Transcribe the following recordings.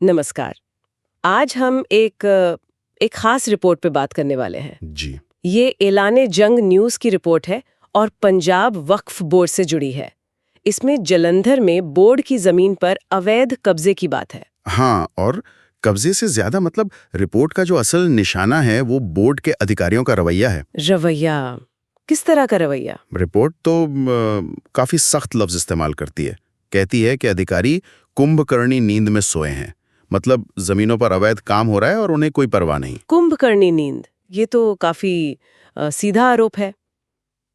नमस्कार। आज हम एक खास रिपोर्ट पे बात करने वाले हैं। जी। ये एलाने जंग न्यूज़ की रिपोर्ट है और पंजाब वक्फ बोर्ड से जुड़ी है। इसमें जलंधर में बोर्ड की जमीन पर अवैध कब्जे की बात है। हाँ, और कब्जे से ज्यादा मतलब रिपोर्ट का जो असल निशाना है वो बोर्ड के अधिकारियों का रवैया है। रवैया? किस तरह का रवैया? रिपोर्ट तो काफी सख्त लफ्ज इस्तेमाल करती है। कहती है कि अधिकारी कुंभकर्णी नींद में सोए हैं, मतलब जमीनों पर अवैध काम हो रहा है और उन्हें कोई परवाह नहीं। कुंभकर्णी नींद, ये तो काफी सीधा आरोप है।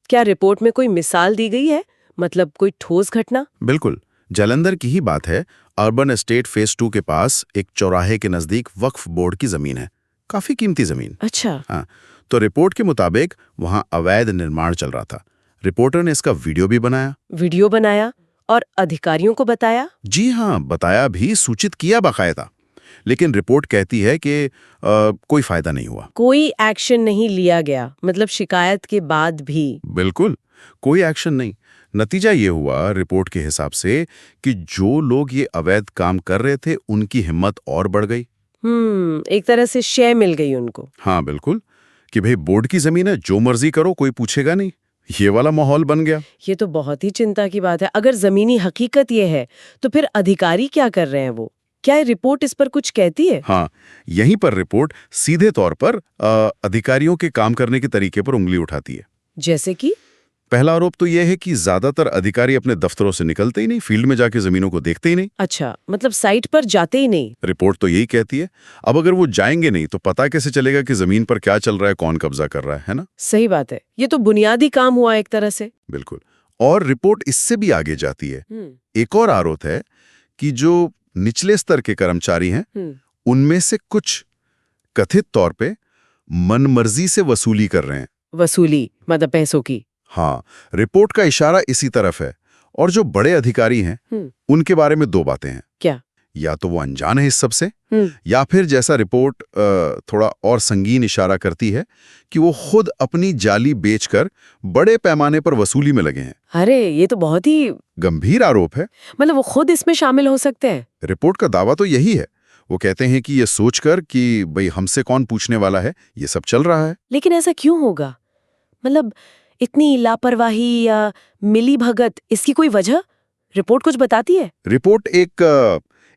क्या रिपोर्ट में कोई मिसाल दी गई है, मतलब कोई ठोस घटना? बिल्कुल, जालंधर की ही बात है। अर्बन एस्टेट फेज 2 के पास एक चौराहे के नजदीक वक्फ बोर्ड की जमीन है, काफी कीमती जमीन। अच्छा। हाँ, तो रिपोर्ट के मुताबिक वहां अवैध निर्माण चल रहा था। रिपोर्टर ने इसका वीडियो भी बनाया। वीडियो बनाया और अधिकारियों को बताया? जी हाँ, बताया भी, सूचित किया बाकायदा। लेकिन रिपोर्ट कहती है कि कोई फायदा नहीं हुआ। कोई एक्शन नहीं लिया गया, मतलब शिकायत के बाद भी? बिल्कुल, कोई एक्शन नहीं। नतीजा ये हुआ रिपोर्ट के हिसाब से कि जो लोग ये अवैध काम कर रहे थे उनकी हिम्मत और बढ़ गई। एक तरह से शय मिल गई उनको। हाँ बिल्कुल, कि भाई बोर्ड की जमीन है, जो मर्जी करो, कोई पूछेगा नहीं। ये वाला माहौल बन गया। ये तो बहुत ही चिंता की बात है। अगर जमीनी हकीकत ये है, तो फिर अधिकारी क्या कर रहे हैं वो? क्या ये रिपोर्ट इस पर कुछ कहती है? हाँ, यहीं पर रिपोर्ट सीधे तौर पर अधिकारियों के काम करने के तरीके पर उंगली उठाती है। जैसे कि? पहला आरोप तो यह है कि ज्यादातर अधिकारी अपने दफ्तरों से निकलते ही नहीं, फील्ड में जाके जमीनों को देखते ही नहीं। अच्छा, मतलब साइट पर जाते ही नहीं? रिपोर्ट तो यही कहती है। अब अगर वो जाएंगे नहीं तो पता कैसे चलेगा कि जमीन पर क्या चल रहा है, कौन कब्जा कर रहा है ना? सही बात है। ये तो बुनियादी काम हुआ एक तरह से। बिल्कुल। और रिपोर्ट इससे भी आगे जाती है। एक और आरोप है कि जो निचले स्तर के कर्मचारी हैं, उनमें से कुछ कथित तौर पे मनमर्जी से वसूली कर रहे हैं। वसूली मतलब पैसों की? हाँ, रिपोर्ट का इशारा इसी तरफ है। और जो बड़े अधिकारी हैं, उनके बारे में दो बातें हैं। क्या? या तो वो अनजान है इस सब से, या फिर जैसा रिपोर्ट थोड़ा और संगीन इशारा करती है कि वो खुद अपनी जाली बेचकर बड़े पैमाने पर वसूली में लगे हैं। अरे, ये तो बहुत ही गंभीर आरोप है। मतलब वो खुद इसमें शामिल हो सकते हैं? रिपोर्ट का दावा तो यही है। वो कहते हैं कि ये सोचकर कि भाई हमसे कौन पूछने वाला है, ये सब चल रहा है। लेकिन ऐसा क्यों होगा? मतलब इतनी लापरवाही या मिलीभगत, इसकी कोई वजह रिपोर्ट कुछ बताती है? रिपोर्ट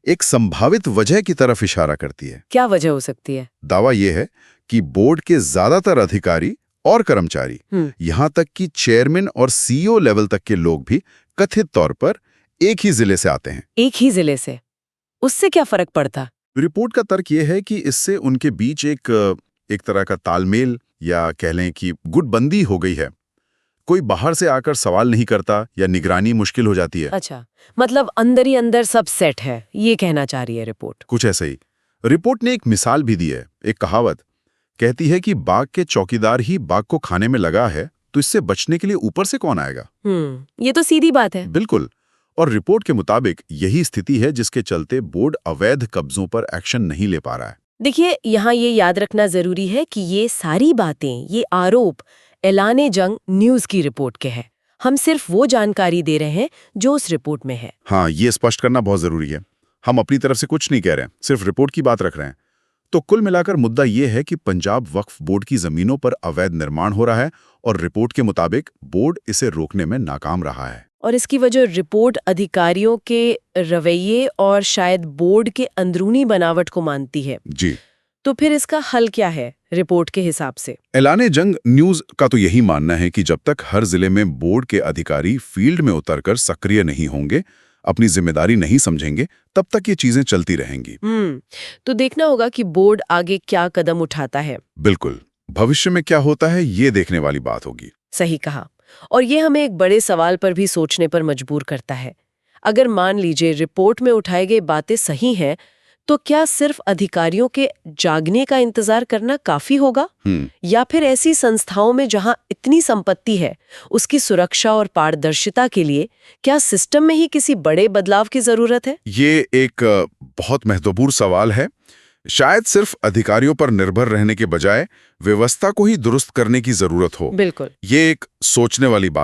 एक संभावित वजह की तरफ इशारा करती है। क्या वजह हो सकती है? दावा यह है कि बोर्ड के ज्यादातर अधिकारी और कर्मचारी, यहां तक कि चेयरमैन और सीईओ लेवल तक के लोग भी कथित तौर पर एक ही जिले से आते हैं। एक ही जिले से? उससे क्या फर्क पड़ता? रिपोर्ट का तर्क यह है कि इससे उनके बीच एक तरह का तालमेल या कह लें कि गुटबंदी हो गई है। कोई बाहर से आकर सवाल नहीं करता या निगरानी मुश्किल हो जाती है। अच्छा, मतलब अंदर ही अंदर सब सेट है, ये कहना चाह रही है रिपोर्ट। कुछ ऐसा ही। रिपोर्ट ने एक मिसाल भी दी है। एक कहावत कहती है कि बाघ के चौकीदार ही बाघ को खाने में लगा है, तो इससे बचने के लिए ऊपर से कौन आएगा? ये तो सीधी बात है। बिल्कुल। और रिपोर्ट के मुताबिक यही स्थिति है जिसके चलते बोर्ड अवैध कब्जों पर एक्शन नहीं ले पा रहा है। देखिए, यहाँ ये याद रखना जरूरी है कि ये सारी बातें, ये आरोप एलाने जंग न्यूज़ की रिपोर्ट के हैं। हम सिर्फ वो जानकारी दे रहे हैं जो उस रिपोर्ट में है। हाँ, ये स्पष्ट करना बहुत जरूरी है। हम अपनी तरफ से कुछ नहीं कह रहे हैं, सिर्फ रिपोर्ट की बात रख रहे हैं। तो कुल मिलाकर मुद्दा ये है कि पंजाब वक्फ बोर्ड की जमीनों पर अवैध निर्माण हो रहा है और रिपोर्ट के मुताबिक बोर्ड इसे रोकने में नाकाम रहा है। और इसकी वजह रिपोर्ट अधिकारियों के रवैये और शायद बोर्ड के अंदरूनी बनावट को मानती है। जी। तो फिर इसका हल क्या है रिपोर्ट के हिसाब से? एलाने जंग न्यूज़ का तो यही मानना है कि जब तक हर जिले में बोर्ड के अधिकारी फील्ड में उतरकर सक्रिय नहीं होंगे, अपनी जिम्मेदारी नहीं समझेंगे, तब तक ये चीजें चलती रहेंगी। तो देखना होगा कि बोर्ड आगे क्या कदम उठाता है। बिल्कुल, भविष्य में क्या होता है ये देखने वाली बात होगी। सही कहा। और ये हमें एक बड़े सवाल पर भी सोचने पर मजबूर करता है। अगर मान लीजिए रिपोर्ट में उठाई गई बातें सही हैं, तो क्या सिर्फ अधिकारियों के जागने का इंतजार करना काफी होगा? या फिर ऐसी संस्थाओं में जहां इतनी संपत्ति है, उसकी सुरक्षा और पारदर्शिता के लिए क्या सिस्टम में ही किसी बड़े बदलाव की जरूरत है? ये एक बहुत महत्वपूर्ण सवाल है। शायद सिर्फ अधिकारियों पर निर्भर रहने के बजाय व्यवस्था को ही दुरुस्त करने की जरूरत हो। बिल्कुल। ये एक सोचने वाली बात